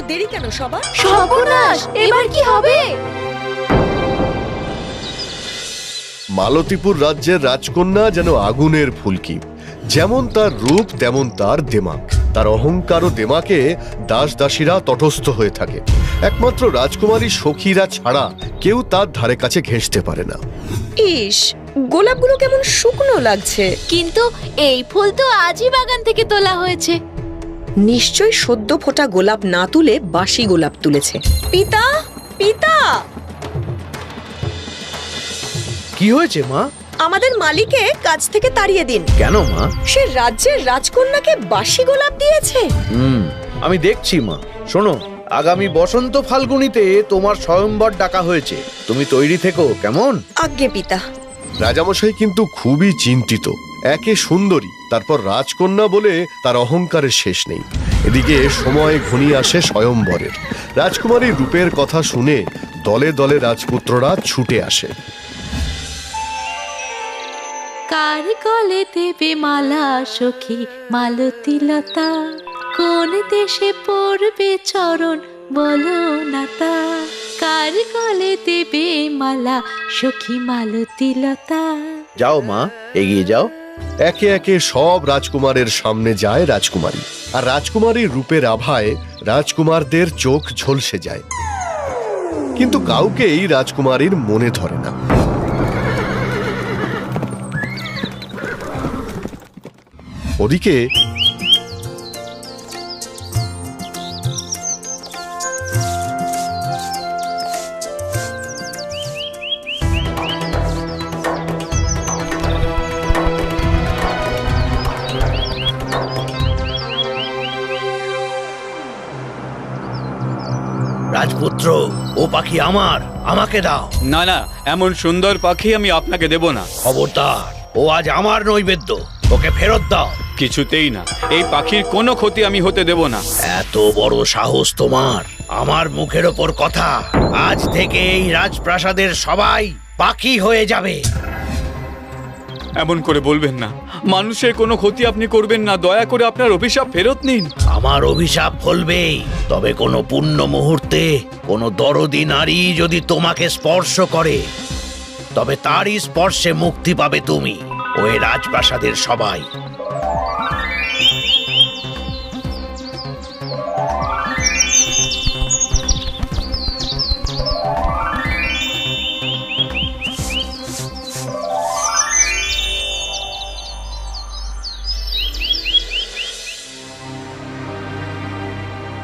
দেরি কেন সবার? সর্বনাশ, এবার কি হবে? মালতীপুর রাজ্যের রাজকন্যা যেন আগুনের ফুলকি। যেমন তার রূপ তেমন তার দেমাক। তার অহংকার ও দেমাকে দাস দাসীরা তটস্থ হয়ে থাকে। একমাত্র রাজকুমারী সখীরা ছাড়া কেউ তার ধারে কাছে ঘেঁষতে পারে না। ইস, গোলাপগুলো কেমন শুকনো লাগছে। কিন্তু এই ফুল তো আজই বাগান থেকে তোলা হয়েছে। নিশ্চয়ই সদ্য ফোটা গোলাপ না তুলে বাসি গোলাপ তুলেছে। পিতা, পিতা! কি হয়েছে মা? আমাদের মালিকে কাজ থেকে তাড়িয়ে দিন। কেন মা? সে রাজ্যের রাজকন্যাকে বাসি গোলাপ দিয়েছে। আমি দেখছি মা। শোনো, আগামী বসন্ত ফাল্গুনিতে তোমার স্বয়ংবর ডাকা হয়েছে। তুমি তৈরি থেকো, কেমন? আজ্ঞে পিতা। রাজামশাই কিন্তু খুবই চিন্তিত। একে সুন্দরী, তারপর রাজকন্যা বলে তার অহংকারের শেষ নেই। এদিকে সময় ঘনিয়ে আসে স্বয়ংবরের। রাজকুমারীর রূপের কথা শুনে দলে দলে রাজপুত্ররা ছুটে আসে। কার গলে দেবে মালা সখী মালতী লতা, কোন দেশে পড়বে চরণ বলো না তা। কার গলে দেবে মালা সখী মালতী লতা। যাও মা, এগিয়ে যাও। একে একে সব রাজকুমারের সামনে যায় রাজকুমারী। আর রাজকুমারীর রূপের আভায় রাজকুমারদের চোখ ঝলসে যায়, কিন্তু কাউকেই রাজকুমারীর মনে ধরে না। ওদিকে রাজপুত্র, ও পাখি আমার, আমাকে দাও। না না, এমন সুন্দর পাখি আমি আপনাকে দেব না। খবরদার, ও আজ আমার নৈবেদ্য, ওকে ফেরত দাও। কিছুতেই না, এই পাখির কোনো ক্ষতি আমি হতে দেব না। এত বড় সাহস তোমার! আমার মুখের ওপর কথা। আজ থেকে এই রাজপ্রাসাদের সবাই পাখি হয়ে যাবে। এমন করে বলবেন না, মানুষের কোনো ক্ষতি আপনি করবেন না। দয়া করে আপনার অভিশাপ ফেরত নিন। আমার অভিশাপ ফলবেই, তবে কোনো পুণ্য মুহূর্তে কোনো দরদি নারী যদি তোমাকে স্পর্শ করে, তবে তারই স্পর্শে মুক্তি পাবে তুমি ও এই রাজপ্রাসাদের সবাই।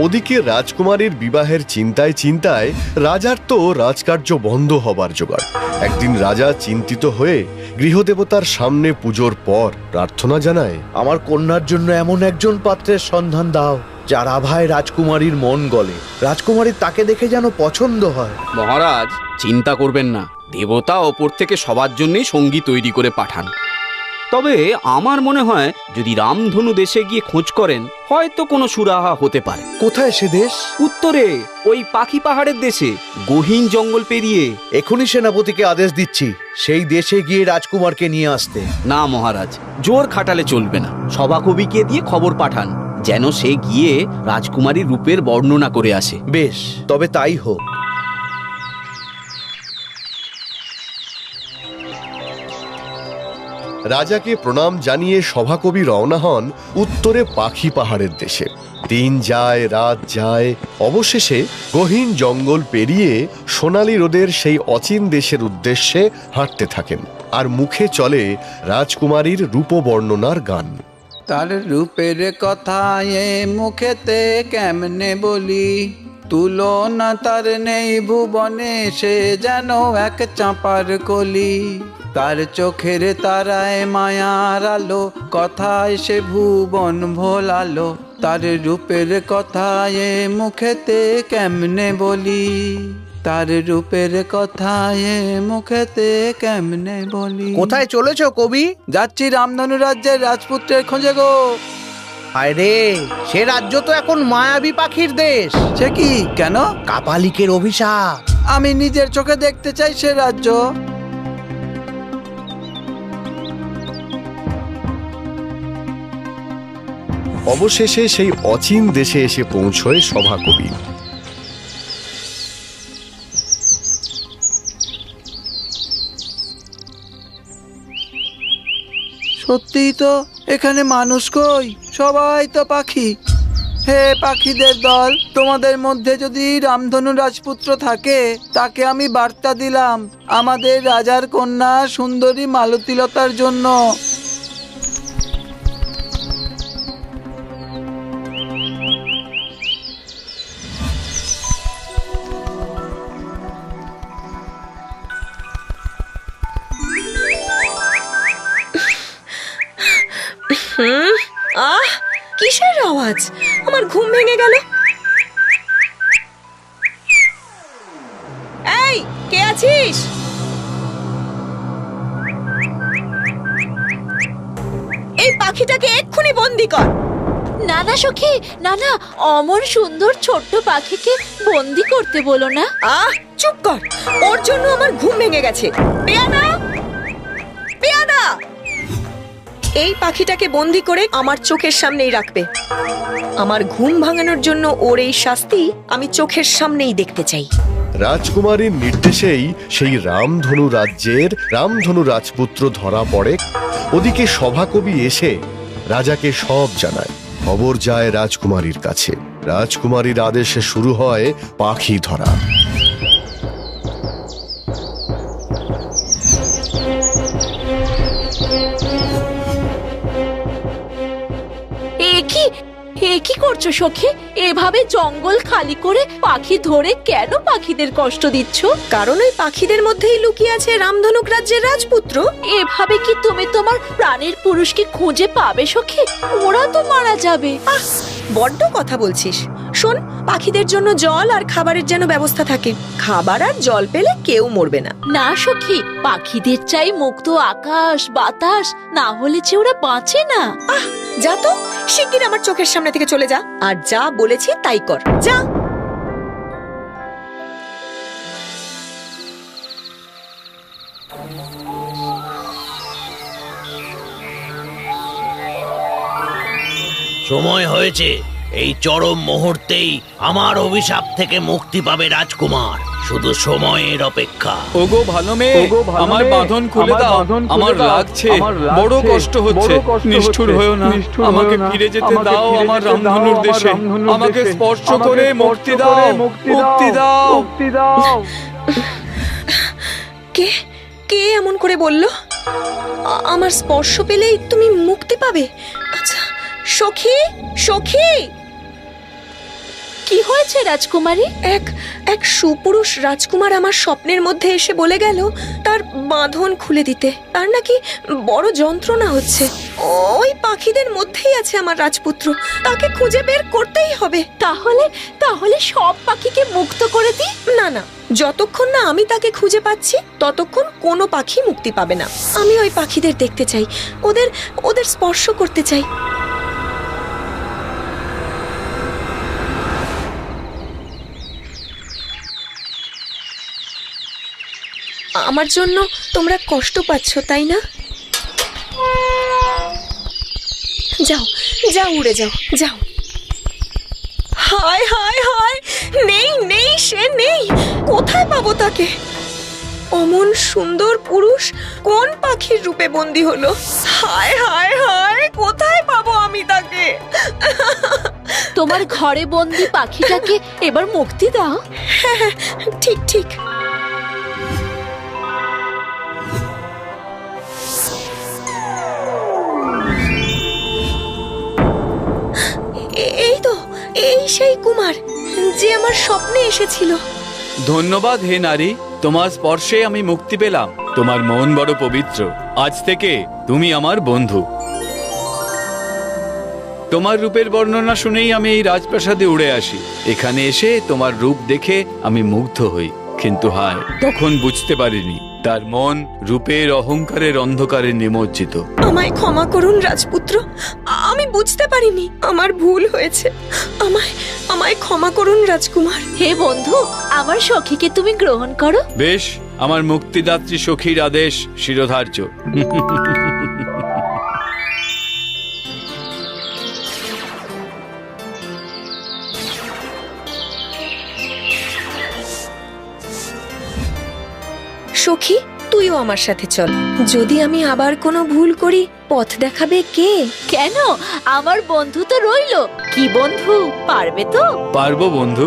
ওদিকে রাজকুমারীর বিবাহের চিন্তায় চিন্তায় রাজার তো রাজকার্য বন্ধ হবার জোগাড়। একদিন রাজা চিন্তিত হয়ে গৃহদেবতার সামনে পুজোর পর প্রার্থনা জানায়, আমার কন্যার জন্য এমন একজন পাত্রের সন্ধান দাও যার আভায় রাজকুমারীর মন গলে, রাজকুমারীর তাকে দেখে যেন পছন্দ হয়। মহারাজ, চিন্তা করবেন না, দেবতা ওপর থেকে সবার জন্যই সঙ্গী তৈরি করে পাঠান। তবে আমার মনে হয় যদি রামধনু দেশে গিয়ে খোঁজ করেন, হয়তো কোনো সুরাহা হতে পারে। কোথায় সে দেশ? উত্তরে ওই পাখি পাহাড়ের দেশে, গহীন জঙ্গল পেরিয়ে। এখনই সেনাপতিকে আদেশ দিচ্ছি সেই দেশে গিয়ে রাজকুমারকে নিয়ে আসতে। না মহারাজ, জোর খাটালে চলবে না। সভাকবিকে দিয়ে খবর পাঠান যেন সে গিয়ে রাজকুমারীর রূপের বর্ণনা করে আসে। বেশ, তবে তাই হোক। রাজাকে প্রণাম জানিয়ে সভাকবি রওনা হন উত্তরে পাখি পাহাড়ের দেশে। দিন যায়, রাত যায়, অবশেষে গহীন জঙ্গল পেরিয়ে সোনালী রোদের সেই অচিন দেশের উদ্দেশ্যে হাঁটতে থাকেন। আর মুখে চলে রাজকুমারীর রূপবর্ণনার গান। তার রূপের কথা এ মুখেতে কেমনে বলি, তুলনা তার নেই ভুবনে, সে যেন এক চাঁপার কলি। তার চোখের তারায় মায়ার আলো, কথায় সে ভুবন ভোলালো। তার রূপের কথা এ মুখেতে কেমনে বলি, তার রূপের কথা এ মুখেতে কেমনে বলি। কোথায় চলেছো কবি? যাচ্ছি রামধনু রাজ্যের রাজপুত্রের খোঁজে গো। হায় রে, সে রাজ্য তো এখন মায়াবী পাখির দেশ। সে কি? কেন? কাপালিকের অভিশাপ। আমি নিজের চোখে দেখতে চাই সে রাজ্য। অবশেষে সেই অচিন দেশে এসে পৌঁছয় সভাকবি। সত্যিই তো, এখানে মানুষ কই? সবাই তো পাখি। হে পাখিদের দল, তোমাদের মধ্যে যদি রামধনু রাজপুত্র থাকে, তাকে আমি বার্তা দিলাম আমাদের রাজার কন্যা সুন্দরী মালতীলতার জন্য। আহ, কিসের আওয়াজ? আমার ঘুম ভেঙে গেল। এই, কে আছিস? এই পাখিটাকে এক্ষুনি বন্দি কর। না না সখী, না না, অমন সুন্দর ছোট্ট পাখিকে বন্দি করতে বলো না। চুপ কর, ওর জন্য আমার ঘুম ভেঙে গেছে। পেয়াদা, পেয়াদা, এই পাখিটাকে বন্দি করে আমার চোখের সামনেই রাখবে। আমার ঘুম ভাঙানোর জন্য ওর এই শাস্তি আমি চোখের সামনেই দেখতে চাই। রাজকুমারীর নির্দেশেই সেই রামধনু রাজ্যের রামধনু রাজপুত্র ধরা পড়ে। ওদিকে সভাকবি এসে রাজাকে সব জানায়। খবর যায় রাজকুমারীর কাছে। রাজকুমারীর আদেশে শুরু হয় পাখি ধরা। কি করছো সখী? এভাবে জঙ্গল খালি করে পাখি ধরে কেন পাখিদের কষ্ট দিচ্ছ? কারণ ওই পাখিদের মধ্যেই লুকিয়ে আছে রামধনুক রাজ্যের রাজপুত্র। এভাবে কি তুমি তোমার প্রাণের পুরুষকে খুঁজে পাবে সখী? ওরা তো মারা যাবে। বড্ড কথা বলছিস। শোন, পাখিদের জন্য জল আর খাবারের যেন ব্যবস্থা থাকে। খাবার আর জল পেলে কেউ মরবে না। না সখী, পাখিদের চাই মুক্ত আকাশ বাতাস, না হলে যে ওরা বাঁচে না। যা তো, শিগগির আমার চোখের সামনে থেকে চলে যা, আর যা বলেছি তাই কর। যা। সময় হয়েছে। এই চরম মুহূর্তেই আমার অভিশাপ থেকে মুক্তি পাবে রাজকুমার। শুধু সময়ের অপেক্ষা। ওগো ভালো মেয়ে, আমার বাঁধন খুলে দাও। আমার লাগছে, বড় কষ্ট হচ্ছে। নিষ্ঠুর হয়েও না, আমাকে ফিরে যেতে দাও আমার রামধনুর দেশে। আমাকে স্পর্শ করে মুক্তি দাও, মুক্তি দাও। কে কে এমন করে বলল? আমার স্পর্শ পেলেই তুমি মুক্তি পাবে? আচ্ছা, সখী, সখী। কি হয়েছে রাজকুমারী? এক সুপুরুষ রাজকুমার আমার স্বপ্নের মধ্যে এসে বলে গেল তার বাঁধন খুলে দিতে। তার নাকি বড় যন্ত্রণা হচ্ছে। ওই পাখিদের মধ্যেই আছে আমার রাজপুত্র, তাকে খুঁজে বের করতেই হবে। তাহলে সব পাখিকে মুক্ত করে দিই? না না, যতক্ষণ না আমি তাকে খুঁজে পাচ্ছি ততক্ষণ কোনো পাখি মুক্তি পাবে না। আমি ওই পাখিদের দেখতে চাই, ওদের স্পর্শ করতে চাই। আমার জন্য তোমরা কষ্ট পাচ্ছ, তাই না? যাও যাও, উড়ে যাও, যাও। হায় হায় হায়, নেই নেই, সে নেই। কোথায় পাবো তাকে? অমন সুন্দর পুরুষ কোন পাখির রূপে বন্দী হলো? হায় হায় হায়, কোথায় পাবো আমি তাকে? তোমার ঘরে বন্দি পাখিটাকে এবার মুক্তি দাও। হ্যাঁ, ঠিক ঠিক। এই তো, এই সেই কুমার যে আমার স্বপ্নে এসেছিল। ধন্যবাদ হে নারী, তোমার স্পর্শে আমি মুক্তি পেলাম। তোমার মন বড় পবিত্র। আজ থেকে তুমি আমার বন্ধু। তোমার রূপের বর্ণনা শুনেই আমি এই রাজপ্রাসাদে উড়ে আসি। এখানে এসে তোমার রূপ দেখে আমি মুগ্ধ হই, কিন্তু হায়, তখন বুঝতে পারিনি তার মন রূপের অহংকারের অন্ধকারে নিমজ্জিত। আমায় ক্ষমা করুন রাজপুত্র, আমি বুঝতে পারিনি, আমার ভুল হয়েছে। আমায় ক্ষমা করুন রাজকুমার। হে বন্ধু, আমার সখীকে তুমি গ্রহণ করো। বেশ, আমার মুক্তিদাত্রী সখীর আদেশ শিরোধার্য। সখী, তুইও আমার সাথে চল। যদি আমি আবার কোনো ভুল করি, পথ দেখাবে কে? কেন, আমার বন্ধু তো রইলো। কি বন্ধু, পারবে তো? পারবো বন্ধু।